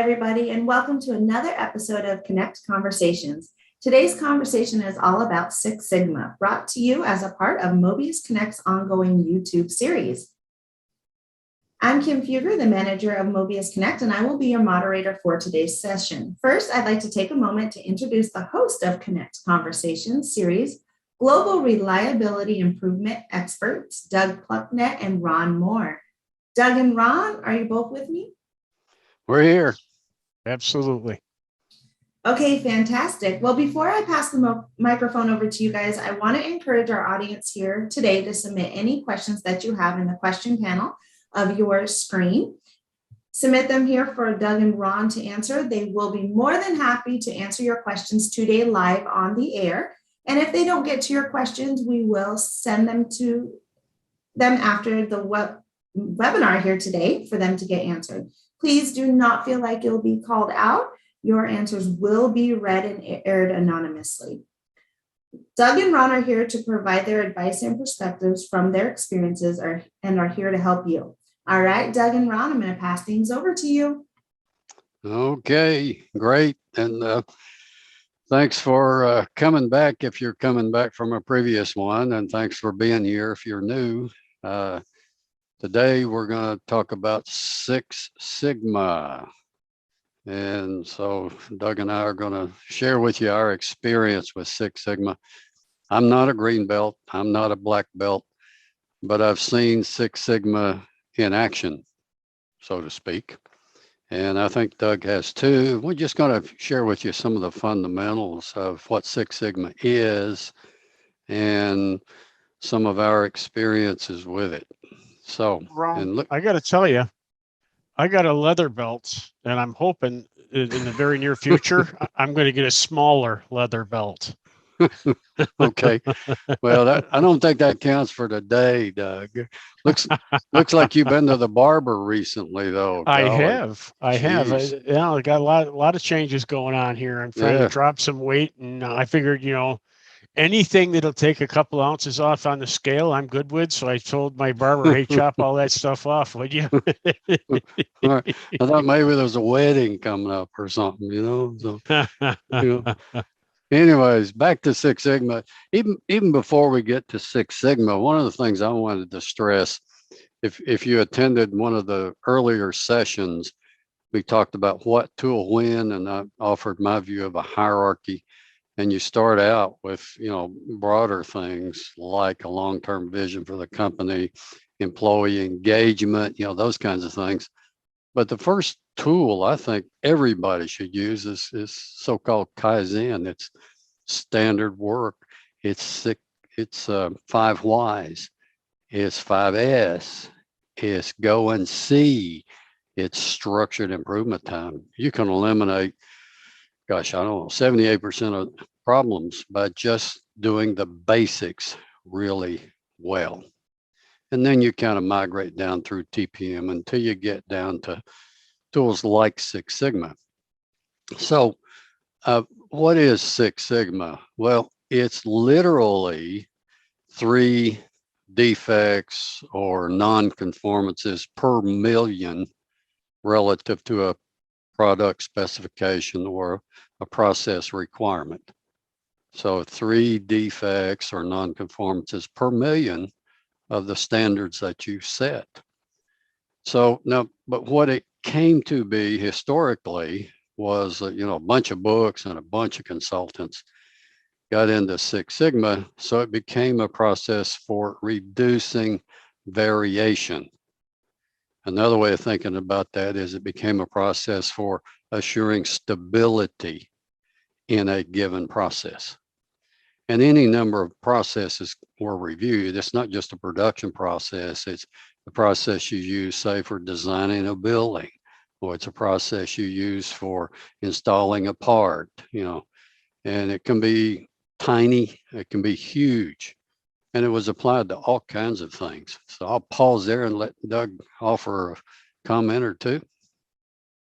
everybody, and welcome to another episode of Connect Conversations. Today's conversation is all about Six Sigma, brought to you as a part of MOBIUS Connect's ongoing YouTube series. I'm Kim Fugger, the manager of MOBIUS Connect, and I will be your moderator for today's session. First, I'd like to take a moment to introduce the host of Connect Conversations series, Global Reliability Improvement experts, Doug Plucknette and Ron Moore. Doug and Ron, are you both with me? We're here. Absolutely. Okay, fantastic. Well, before I pass the microphone over to you guys, I want to encourage our audience here today to submit any questions that you have in the question panel of your screen. Submit them here for Doug and Ron to answer. They will be more than happy to answer your questions today live on the air. And if they don't get to your questions, we will send them to them after the webinar here today for them to get answered. Please do not feel like you'll be called out. Your answers will be read and aired anonymously. Doug and Ron are here to provide their advice and perspectives from their experiences and are here to help you. All right, Doug and Ron, I'm going to pass things over to you. Okay, great. And thanks for coming back if you're coming back from a previous one. And thanks for being here if you're new. Today, we're going to talk about Six Sigma. And so Doug and I are going to share with you our experience with Six Sigma. I'm not a green belt. I'm not a black belt, but I've seen Six Sigma in action, so to speak. And I think Doug has too. We're just going to share with you some of the fundamentals of what Six Sigma is and some of our experiences with it. So, Ron, and look, I got to tell you, I got a leather belt, and I'm hoping in the very near future, I'm going to get a smaller leather belt. okay. Well, I don't think that counts for today, Doug. Looks like you've been to the barber recently, though. I Golly. have. I got a lot of changes going on here. I'm trying to drop some weight, and I figured, anything that'll take a couple ounces off on the scale, I'm good with. So I told my barber, hey, chop all that stuff off, would you? All right. I thought maybe there was a wedding coming up or something, So, anyways, back to Six Sigma. Even before we get to Six Sigma, one of the things I wanted to stress, if you attended one of the earlier sessions, we talked about what tool when, and I offered my view of a hierarchy. And you start out with, broader things like a long-term vision for the company, employee engagement, those kinds of things. But the first tool I think everybody should use is so-called Kaizen. It's standard work. It's 5 whys. It's 5S. It's go and see. It's structured improvement time. You can eliminate, gosh, I don't know, 78% of problems by just doing the basics really well. And then you kind of migrate down through TPM until you get down to tools like Six Sigma. So what is Six Sigma? Well, it's literally 3 defects or non-conformances per million relative to a product specification or a process requirement. So 3 defects or non-conformances per million of the standards that you set. So now, but what it came to be historically was, a bunch of books and a bunch of consultants got into Six Sigma. So it became a process for reducing variation. Another way of thinking about that is it became a process for assuring stability in a given process. And any number of processes were reviewed. It's not just a production process. It's the process you use, say, for designing a building, or it's a process you use for installing a part, and it can be tiny, it can be huge. And it was applied to all kinds of things. So I'll pause there and let Doug offer a comment or two.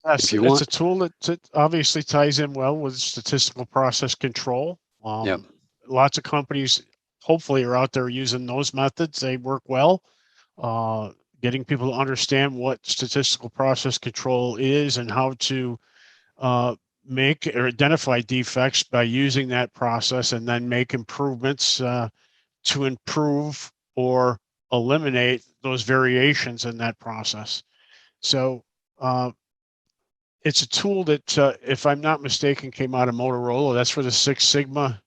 Yes, it's a tool that obviously ties in well with statistical process control. Lots of companies hopefully are out there using those methods. They work well. getting people to understand what statistical process control is and how to make or identify defects by using that process, and then make improvements to improve or eliminate those variations in that process. So it's a tool that, if I'm not mistaken, came out of Motorola. That's where the Six Sigma,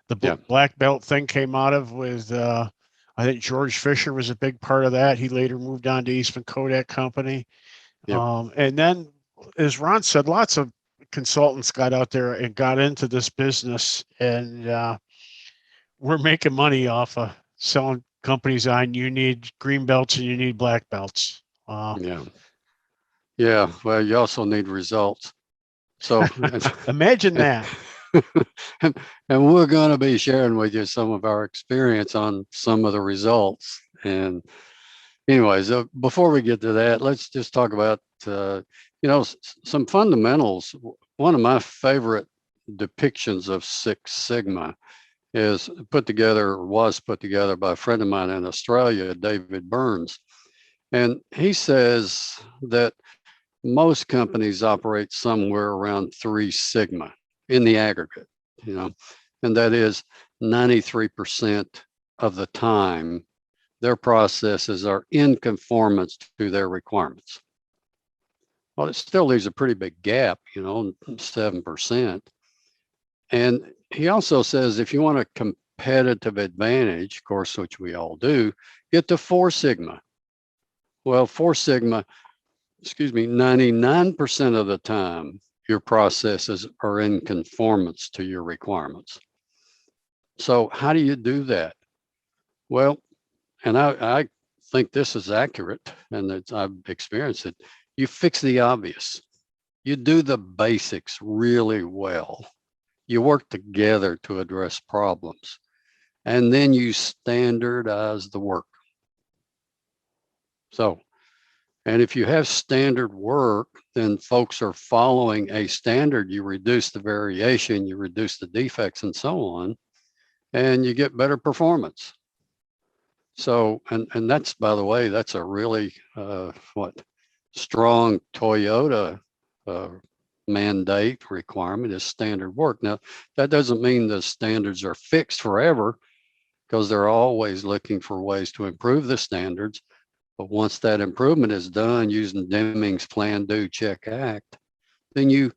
the black belt thing came out of, with I think George Fisher was a big part of that. He later moved on to Eastman Kodak Company. And then, as Ron said, lots of consultants got out there and got into this business, and we're making money off of selling companies on, you need green belts and you need black belts. Yeah. Well, you also need results. So imagine that. and we're going to be sharing with you some of our experience on some of the results. And anyways, before we get to that, let's just talk about, some fundamentals. One of my favorite depictions of Six Sigma was put together by a friend of mine in Australia, David Burns. And he says that most companies operate somewhere around 3 sigma in the aggregate, and that is 93% of the time their processes are in conformance to their requirements. Well, it still leaves a pretty big gap, 7%. And he also says if you want a competitive advantage, of course, which we all do, get to 4 sigma. Well, 4 sigma, 99% of the time, your processes are in conformance to your requirements. So how do you do that? Well, and I think this is accurate, and I've experienced it. You fix the obvious. You do the basics really well. You work together to address problems, and then you standardize the work. So, and if you have standard work, then folks are following a standard. You reduce the variation, you reduce the defects, and so on, and you get better performance. So, and that's, by the way, that's a really strong Toyota mandate requirement is standard work. Now, that doesn't mean the standards are fixed forever, because they're always looking for ways to improve the standards. But once that improvement is done using Deming's plan, do, check, act, then you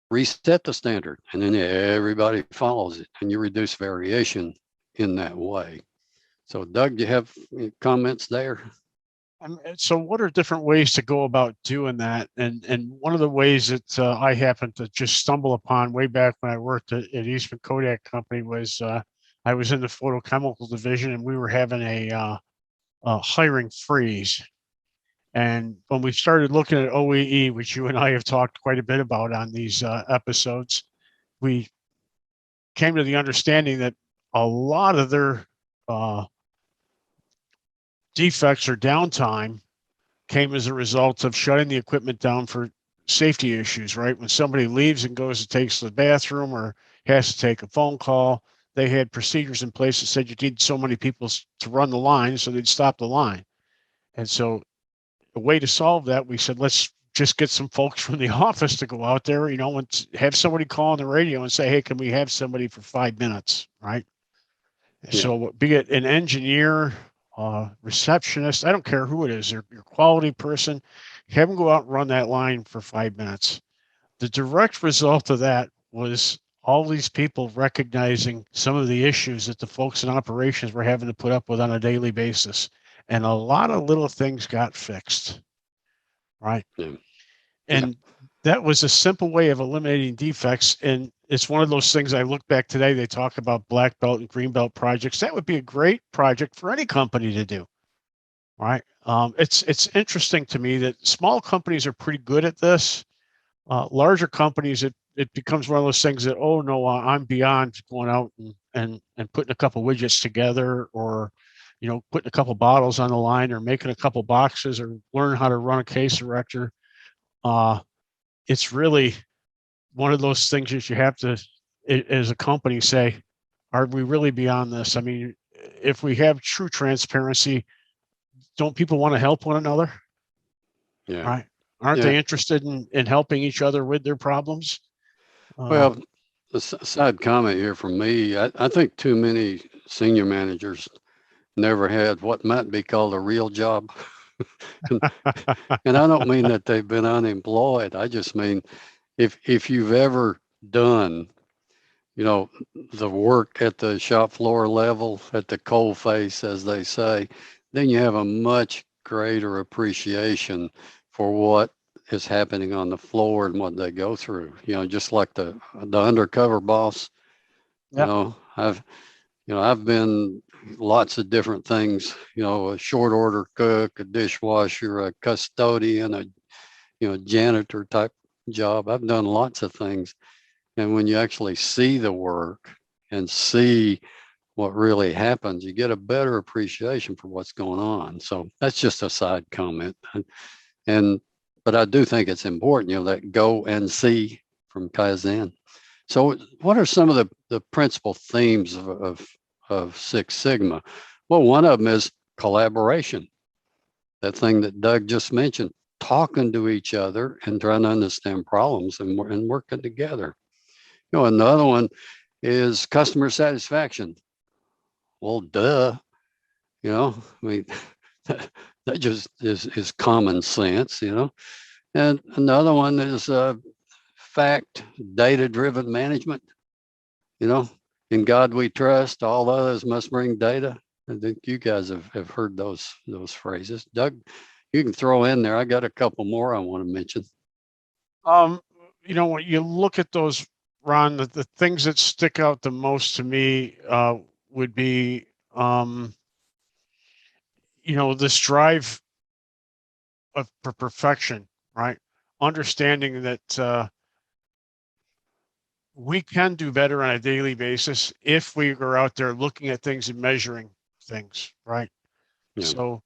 reset the standard, and then everybody follows it, and you reduce variation in that way. So, Doug, do you have any comments there? So what are different ways to go about doing that? And one of the ways that I happened to just stumble upon way back when I worked at Eastman Kodak Company was I was in the photochemical division, and we were having a hiring freeze. And when we started looking at OEE, which you and I have talked quite a bit about on these episodes, we came to the understanding that a lot of their defects or downtime came as a result of shutting the equipment down for safety issues, right? When somebody leaves and goes and takes the bathroom or has to take a phone call, they had procedures in place that said you need so many people to run the line, so they'd stop the line. And so a way to solve that, we said, let's just get some folks from the office to go out there, and have somebody call on the radio and say, hey, can we have somebody for 5 minutes, right? Yeah. So be it an engineer, receptionist, I don't care who it is, your quality person, have them go out and run that line for 5 minutes. The direct result of that was all these people recognizing some of the issues that the folks in operations were having to put up with on a daily basis. And a lot of little things got fixed, right? Yeah. And that was a simple way of eliminating defects. And it's one of those things, I look back today, they talk about black belt and green belt projects. That would be a great project for any company to do, right? It's interesting to me that small companies are pretty good at this. Larger companies, it becomes one of those things that, oh no, I'm beyond going out and putting a couple widgets together, or putting a couple bottles on the line, or making a couple boxes, or learn how to run a case erector. It's really one of those things that you have to, as a company, say, are we really beyond this? I mean, if we have true transparency, don't people want to help one another? Yeah. Right. Aren't they interested in helping each other with their problems? Well, a side comment here from me. I think too many senior managers never had what might be called a real job. and I don't mean that they've been unemployed. I just mean if you've ever done, the work at the shop floor level, at the coal face, as they say, then you have a much greater appreciation for what is happening on the floor and what they go through. Just like the undercover boss. Yep. I've been lots of different things. A short order cook, a dishwasher, a custodian, a janitor type job. I've done lots of things. And when you actually see the work and see what really happens, you get a better appreciation for what's going on. So that's just a side comment. But I do think it's important, that go and see from Kaizen. So what are some of the principal themes of Six Sigma? Well, one of them is collaboration. That thing that Doug just mentioned, talking to each other and trying to understand problems and working together. Another one is customer satisfaction. Well, duh. I mean, that just is common sense, And another one is fact, data-driven management. In God we trust, all others must bring data. I think you guys have heard those phrases. Doug, you can throw in there. I got a couple more I want to mention. When you look at those, Ron, the things that stick out the most to me would be, this drive for perfection, right? Understanding that we can do better on a daily basis if we are out there looking at things and measuring things, right? Yeah. So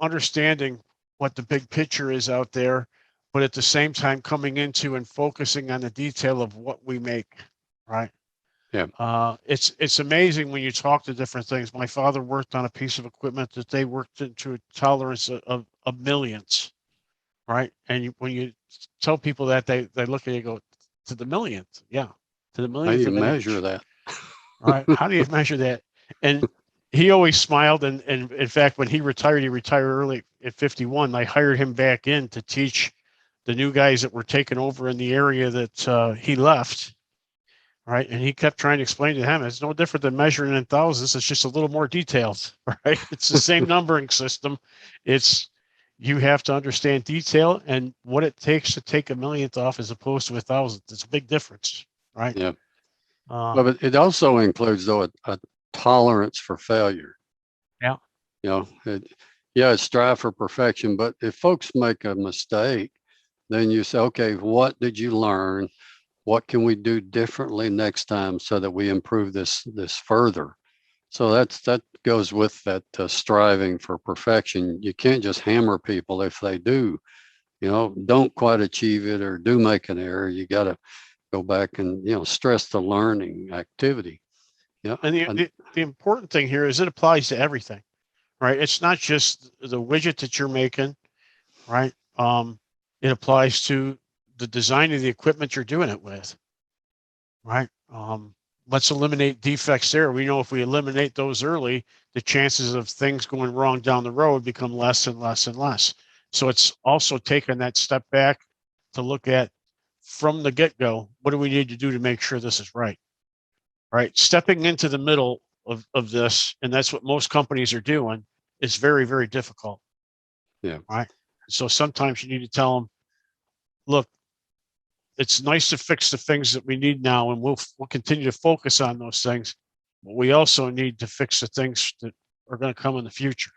understanding what the big picture is out there, but at the same time coming into and focusing on the detail of what we make, right? Yeah. It's amazing when you talk to different things. My father worked on a piece of equipment that they worked into a tolerance of millions, right? And when you tell people that, they look at you and go, to the millionth, yeah, to the millionth. How do you measure that? Right? How do you measure that? And he always smiled. And in fact, when he retired early at 51. I hired him back in to teach the new guys that were taking over in the area that he left. Right. And he kept trying to explain to him, it's no different than measuring in thousands. It's just a little more detailed, right? It's the same numbering system. You have to understand detail and what it takes to take a millionth off as opposed to 1,000th. It's a big difference, right? Yeah. But it also includes, though, a tolerance for failure. Yeah. It's strive for perfection. But if folks make a mistake, then you say, okay, what did you learn? What can we do differently next time so that we improve this further? So that goes with that striving for perfection. You can't just hammer people if they do, don't quite achieve it or do make an error. You got to go back and stress the learning activity. Yeah. And the important thing here is it applies to everything, right? It's not just the widget that you're making, right? It applies to the design of the equipment you're doing it with, right? Let's eliminate defects there. We know if we eliminate those early, the chances of things going wrong down the road become less and less and less. So it's also taking that step back to look at from the get-go, what do we need to do to make sure this is right? Right? Stepping into the middle of this, and that's what most companies are doing, is very, very difficult. Yeah. Right. So sometimes you need to tell them, look, it's nice to fix the things that we need now, and we'll continue to focus on those things. But we also need to fix the things that are going to come in the future.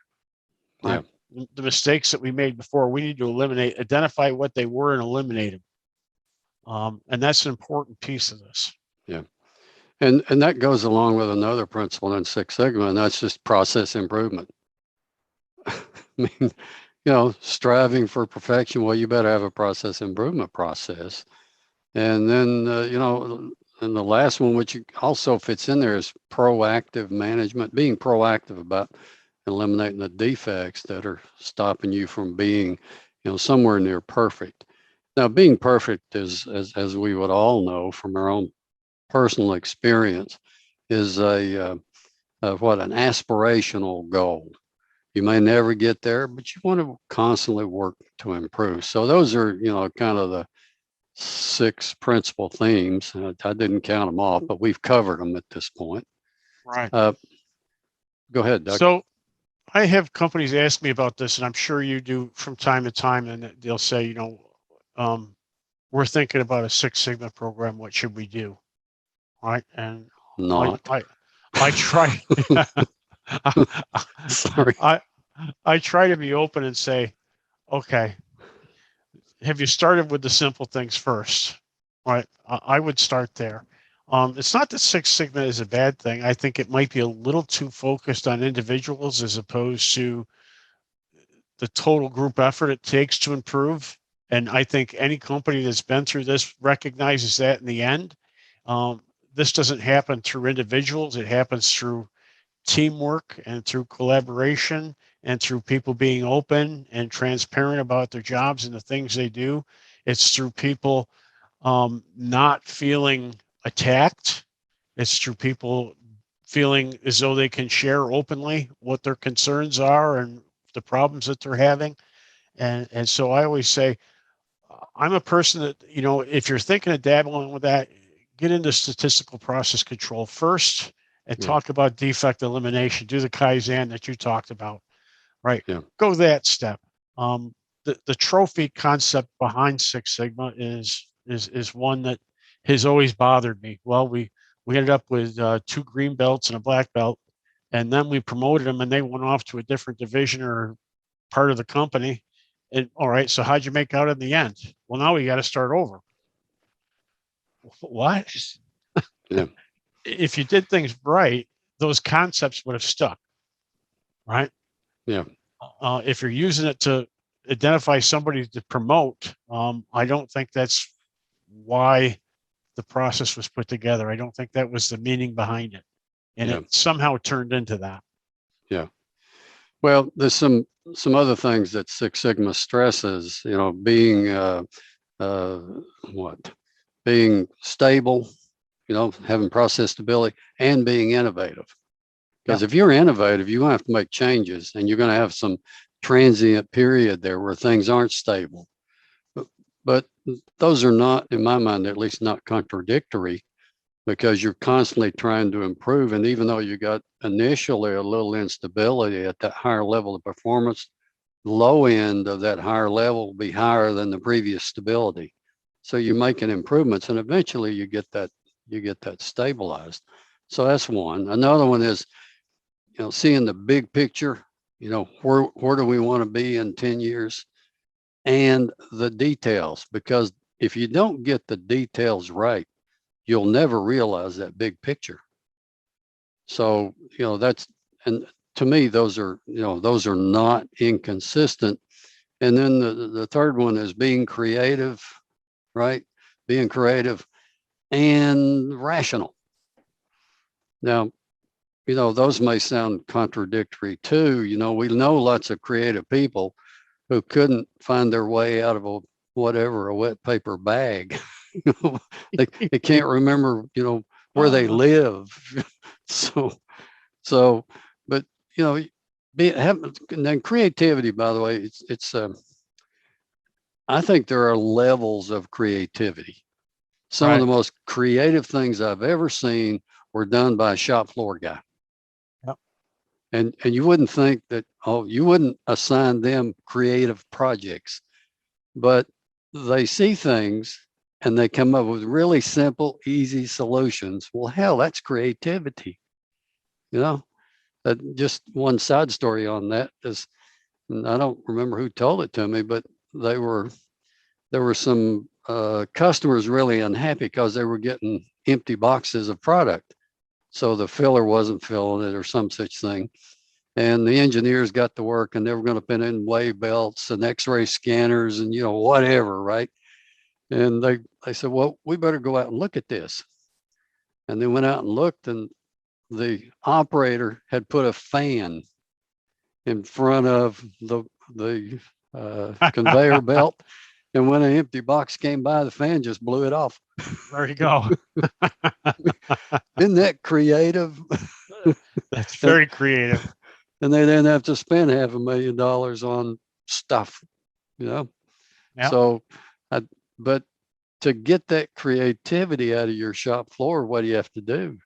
Right? Yeah. The mistakes that we made before, we need to eliminate, identify what they were and eliminate them. And that's an important piece of this. Yeah. And that goes along with another principle in Six Sigma, and that's just process improvement. I mean, striving for perfection. Well, you better have a process improvement process. And then, and the last one, which also fits in there, is proactive management, being proactive about eliminating the defects that are stopping you from being, somewhere near perfect. Now, being perfect is, as we would all know from our own personal experience, is an aspirational goal. You may never get there, but you want to constantly work to improve. So those are, kind of the 6 principal themes. I didn't count them off, but we've covered them at this point. Right. Go ahead, Doug. So I have companies ask me about this, and I'm sure you do from time to time, and they'll say, we're thinking about a Six Sigma program. What should we do? Right. And Not. I try. Sorry. I try to be open and say, okay, have you started with the simple things first? Right. I would start there. It's not that Six Sigma is a bad thing. I think it might be a little too focused on individuals as opposed to the total group effort it takes to improve. And I think any company that's been through this recognizes that in the end. This doesn't happen through individuals. It happens through teamwork and through collaboration and through people being open and transparent about their jobs and the things they do. It's through people not feeling attacked. It's through people feeling as though they can share openly what their concerns are and the problems that they're having. And so I always say, I'm a person that, if you're thinking of dabbling with that, get into statistical process control first and talk about defect elimination. Do the Kaizen that you talked about, right? Yeah. Go that step. The trophy concept behind Six Sigma is one that has always bothered me. Well, we ended up with 2 green belts and a black belt, and then we promoted them and they went off to a different division or part of the company. And all right, so how'd you make out in the end? Well, now we got to start over. What? Yeah. If you did things right, those concepts would have stuck, right? Yeah. If you're using it to identify somebody to promote, I don't think that's why the process was put together. I don't think that was the meaning behind it. And it somehow turned into that. Yeah. Well, there's some other things that Six Sigma stresses, being being stable, having process stability and being innovative. Because if you're innovative, you're going to have to make changes and you're going to have some transient period there where things aren't stable. But those are not, in my mind, at least not contradictory, because you're constantly trying to improve. And even though you got initially a little instability at that higher level of performance, the low end of that higher level will be higher than the previous stability. So you're making improvements and eventually you get that stabilized. So that's one. Another one is, seeing the big picture, where do we want to be in 10 years and the details, because if you don't get the details right, you'll never realize that big picture. So, that's, and to me, those are not inconsistent. And then the third one is being creative, right? Being creative and rational. Now, those may sound contradictory too. We know lots of creative people who couldn't find their way out of a wet paper bag. They can't remember, where they live. But and then creativity, by the way, it's I think there are levels of creativity. Some of the most creative things I've ever seen were done by a shop floor guy. Yep. And you wouldn't think that, you wouldn't assign them creative projects, but they see things and they come up with really simple, easy solutions. Well, hell, that's creativity. Just one side story on that is, and I don't remember who told it to me, but there were some customers really unhappy because they were getting empty boxes of product. So the filler wasn't filling it or some such thing. And the engineers got to work and they were going to put in wave belts and x-ray scanners and, whatever, right? And they said, well, we better go out and look at this. And they went out and looked, and the operator had put a fan in front of the conveyor belt. And when an empty box came by, the fan just blew it off. There you go. Isn't that creative? That's very creative. And they didn't have to spend $500,000 on stuff, you know? Yep. So, but to get that creativity out of your shop floor, what do you have to do?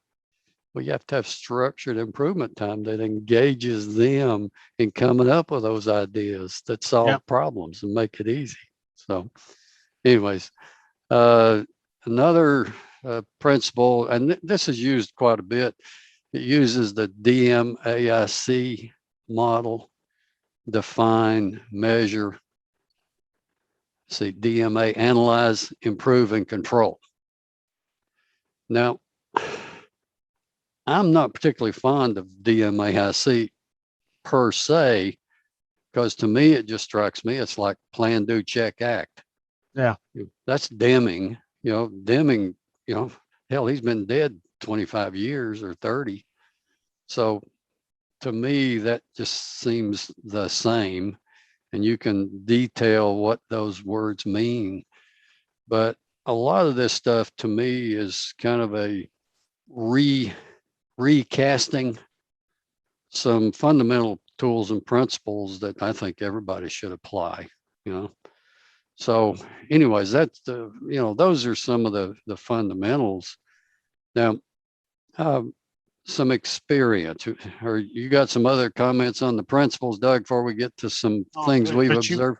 Well, you have to have structured improvement time that engages them in coming up with those ideas that solve problems and make it easy. So anyways, another principle, and this is used quite a bit. It uses the DMAIC model: define, measure. See, DMA, analyze, improve, and control. Now, I'm not particularly fond of DMAIC per se, because to me, it just strikes me, it's like plan, do, check, act. Yeah. That's Deming. Deming, hell, he's been dead 25 years or 30. So to me, that just seems the same. And you can detail what those words mean. But a lot of this stuff to me is kind of a recasting some fundamental tools and principles that I think everybody should apply, So anyways, that's those are some of the fundamentals. Now, some experience, or you got some other comments on the principles, Doug, before we get to some things we've observed?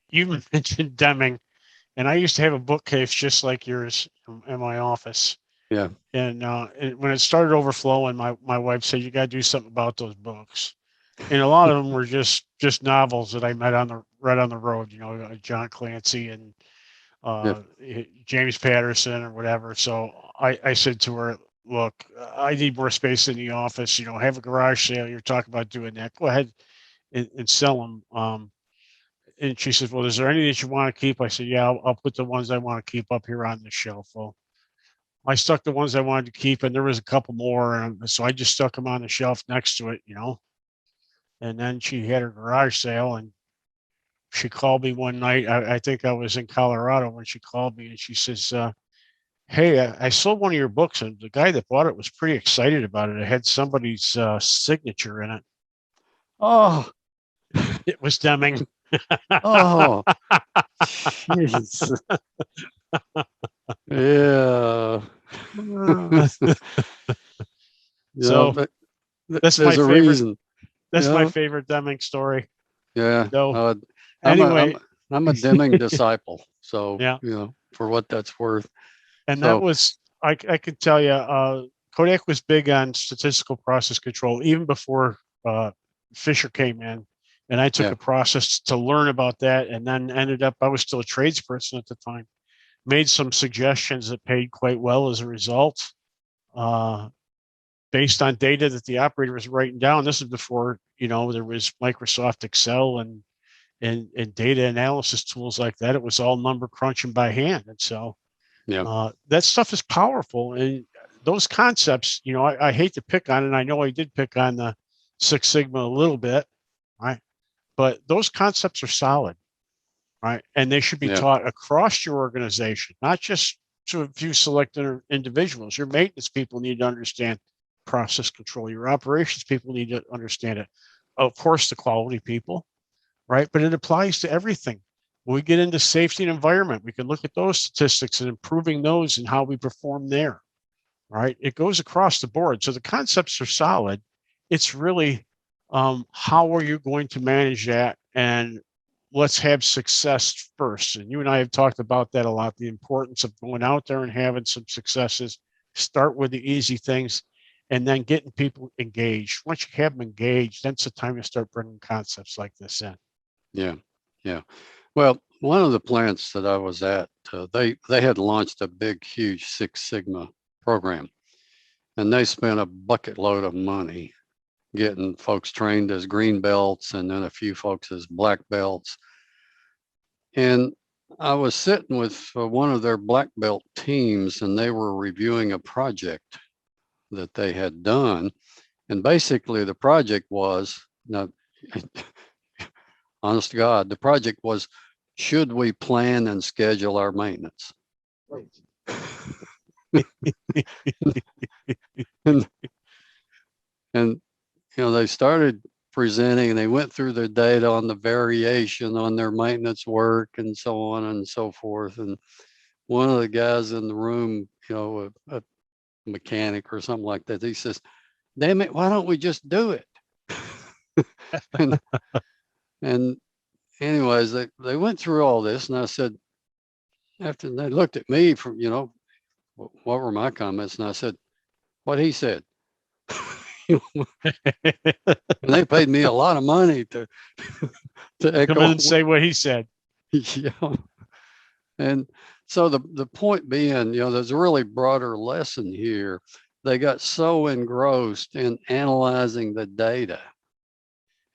You mentioned Deming, and I used to have a bookcase just like yours in my office. Yeah. And when it started overflowing, my wife said, you got to do something about those books. And a lot of them were just novels that I read on the road, John Clancy and James Patterson or whatever. So I said to her, look, I need more space in the office, have a garage sale. You're talking about doing that. Go ahead and sell them. And she says, well, is there any that you want to keep? I said, yeah, I'll put the ones I want to keep up here on the shelf. Well, I stuck the ones I wanted to keep, and there was a couple more. And so I just stuck them on the shelf next to it, And then she had her garage sale, and she called me one night. I think I was in Colorado when she called me, and she says, hey, I sold one of your books, and the guy that bought it was pretty excited about it. It had somebody's signature in it. Oh, it was Deming. Oh, jeez. Yeah. So that's my favorite reason. That's my favorite Deming story. Yeah. So, anyway, I'm a Deming disciple. So for what that's worth. And that was, I could tell you, Kodak was big on statistical process control even before Fisher came in. And I took a process to learn about that, and then ended up, I was still a tradesperson at the time, made some suggestions that paid quite well as a result, based on data that the operator was writing down. This is before, there was Microsoft Excel and data analysis tools like that. It was all number crunching by hand. And so that stuff is powerful. And those concepts, I hate to pick on it. I know I did pick on the Six Sigma a little bit, right? But those concepts are solid, right? And they should be taught across your organization, not just to a few selected individuals. Your maintenance people need to understand process control. Your operations people need to understand it. Of course, the quality people, right? But it applies to everything. When we get into safety and environment, we can look at those statistics and improving those and how we perform there, right? It goes across the board. So the concepts are solid. It's really how are you going to manage that? And let's have success first. And you and I have talked about that a lot, the importance of going out there and having some successes. Start with the easy things and then getting people engaged. Once you have them engaged, that's the time you start bringing concepts like this in. Yeah. Well, one of the plants that I was at, they had launched a big, huge Six Sigma program, and they spent a bucket load of money getting folks trained as green belts and then a few folks as black belts. And I was sitting with one of their black belt teams, and they were reviewing a project that they had done. And basically the project was, now honest to God, the project was, should we plan and schedule our maintenance? and they started presenting, and they went through their data on the variation on their maintenance work and so on and so forth. And one of the guys in the room, a mechanic or something like that, he says, damn it, why don't we just do it? and anyways, they went through all this, and I said, after they looked at me for, what were my comments? And I said, what he said. And they paid me a lot of money to echo. Come in and say what he said. Yeah. And so the point being, there's a really broader lesson here. They got so engrossed in analyzing the data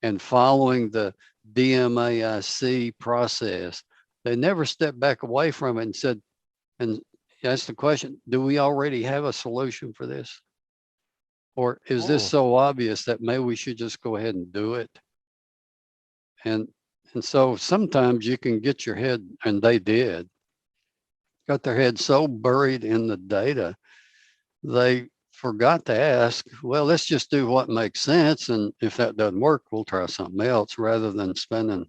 and following the DMAIC process, they never stepped back away from it and said, and asked the question, do we already have a solution for this? Or is this so obvious that maybe we should just go ahead and do it? And so sometimes you can get your head, and they did, got their head so buried in the data, they forgot to ask, well, let's just do what makes sense. And if that doesn't work, we'll try something else, rather than spending,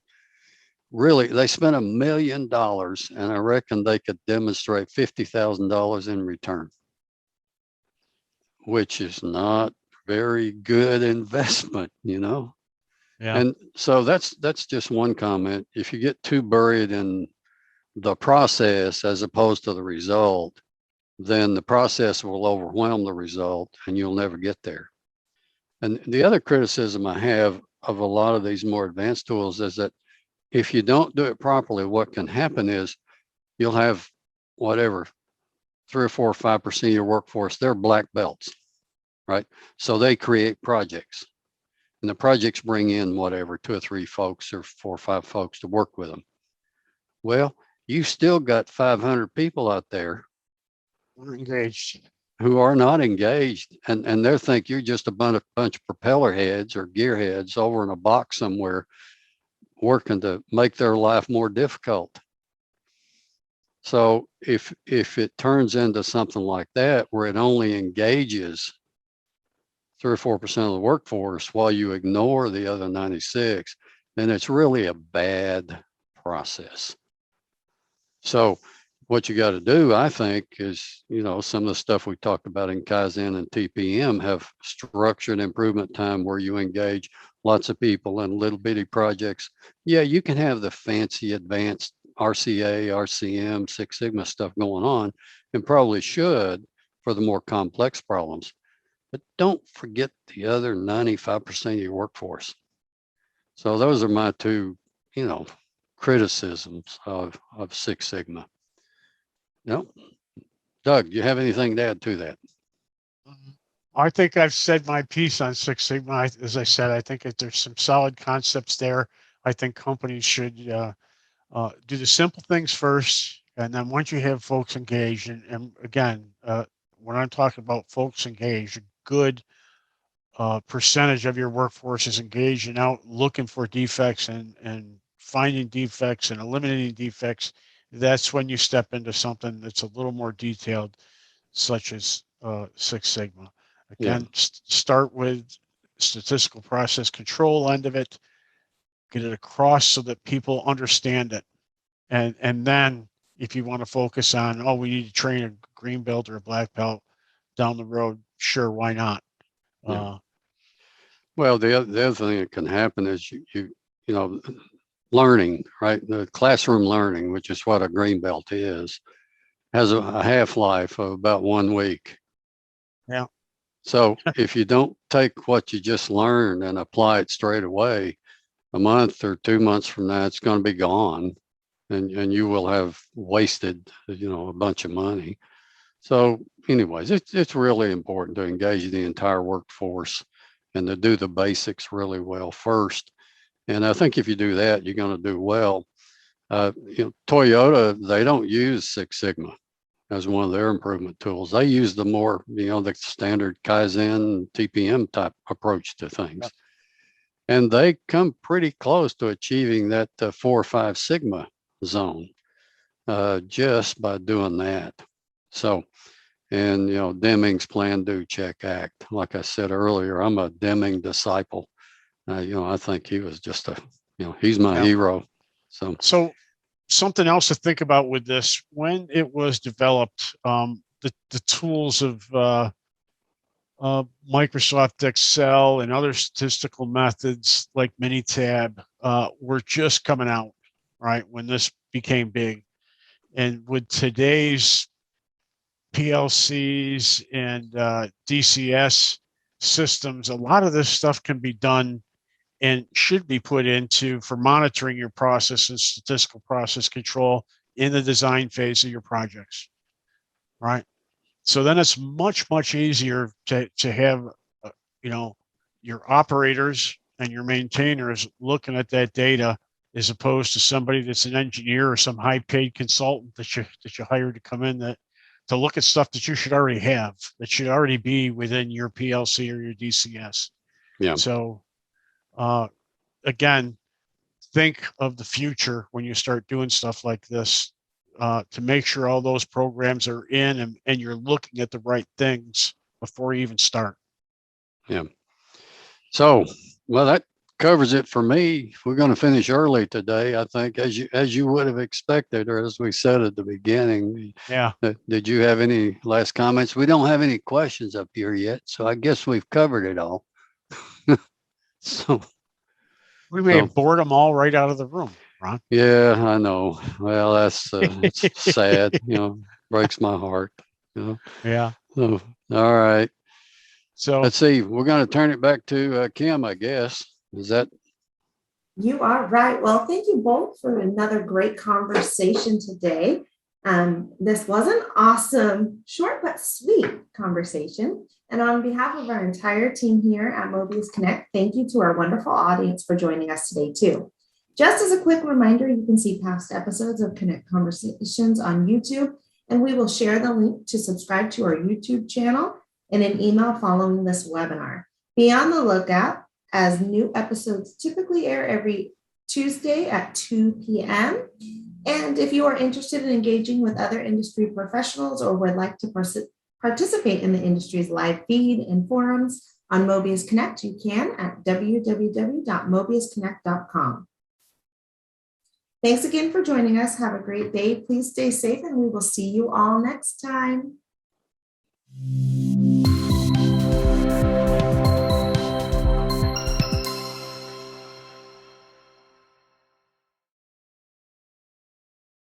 really, they spent $1 million, and I reckon they could demonstrate $50,000 in return, which is not very good investment, Yeah. And so that's just one comment. If you get too buried in the process as opposed to the result, then the process will overwhelm the result and you'll never get there. And the other criticism I have of a lot of these more advanced tools is that if you don't do it properly, what can happen is you'll have whatever, 3 or 4 or 5% of your workforce, they're black belts, right? So they create projects, and the projects bring in whatever, 2 or 3 folks or 4 or 5 folks to work with them. Well, you still got 500 people out there engaged who are not engaged, and they think you're just a bunch of propeller heads or gearheads over in a box somewhere working to make their life more difficult. So if it turns into something like that, where it only engages 3 or 4% of the workforce while you ignore the other 96, then it's really a bad process. So what you got to do, I think, is, some of the stuff we talked about in Kaizen and TPM, have structured improvement time where you engage lots of people in little bitty projects. Yeah, you can have the fancy advanced RCA, RCM, Six Sigma stuff going on, and probably should for the more complex problems. But don't forget the other 95% of your workforce. So those are my 2, criticisms of Six Sigma. No, Doug, do you have anything to add to that? I think I've said my piece on Six Sigma. As I said, I think that there's some solid concepts there. I think companies should do the simple things first, and then once you have folks engaged, and again, when I'm talking about folks engaged, a good percentage of your workforce is engaged and out looking for defects and finding defects and eliminating defects. That's when you step into something that's a little more detailed, such as Six Sigma. Again, start with statistical process control end of it, get it across so that people understand it. And then if you want to focus on, we need to train a green belt or a black belt down the road, sure, why not? Well, the other thing that can happen is you learning, right? The classroom learning, which is what a green belt is, has a half-life of about 1 week. Yeah. So if you don't take what you just learned and apply it straight away, a month or 2 months from now, it's going to be gone, and you will have wasted, a bunch of money. So anyways, it's really important to engage the entire workforce and to do the basics really well first. And I think if you do that, you're going to do well. Toyota, they don't use Six Sigma as one of their improvement tools. They use the more, the standard Kaizen, TPM type approach to things. And they come pretty close to achieving that 4 or 5 sigma zone just by doing that. So, and, you know, Deming's plan, do, check, act. Like I said earlier, I'm a Deming disciple. You know, I think he was just a, you know, he's my hero. So something else to think about with this, when it was developed, the tools of Microsoft Excel and other statistical methods like Minitab were just coming out, right, when this became big. And with today's PLCs and DCS systems, a lot of this stuff can be done and should be put into for monitoring your process and statistical process control in the design phase of your projects, right? So then it's much, much easier to have, you know, your operators and your maintainers looking at that data, as opposed to somebody that's an engineer or some high-paid consultant that you hired to come in to look at stuff that you should already have, that should already be within your PLC or your DCS. yeah. So again, think of the future when you start doing stuff like this, to make sure all those programs are in and you're looking at the right things before you even start. Yeah. So, well, that covers it for me. We're going to finish early today, I think, as you would have expected, or as we said at the beginning. Yeah. Did you have any last comments? We don't have any questions up here yet, so I guess we've covered it all. So we may have bored them all right out of the room, Ron. Yeah, I know. Well, that's it's sad, you know, breaks my heart, you know. Yeah. So, all right. So let's see. We're going to turn it back to Kim, I guess. Is that? You are right. Well, thank you both for another great conversation today. This was an awesome, short but sweet conversation. And on behalf of our entire team here at MOBIUS Connect, thank you to our wonderful audience for joining us today too. Just as a quick reminder, you can see past episodes of Connect Conversations on YouTube, and we will share the link to subscribe to our YouTube channel in an email following this webinar. Be on the lookout, as new episodes typically air every Tuesday at 2 p.m. And if you are interested in engaging with other industry professionals or would like to participate in the industry's live feed and forums on MOBIUS Connect, you can at www.mobiusconnect.com. Thanks again for joining us. Have a great day. Please stay safe, and we will see you all next time.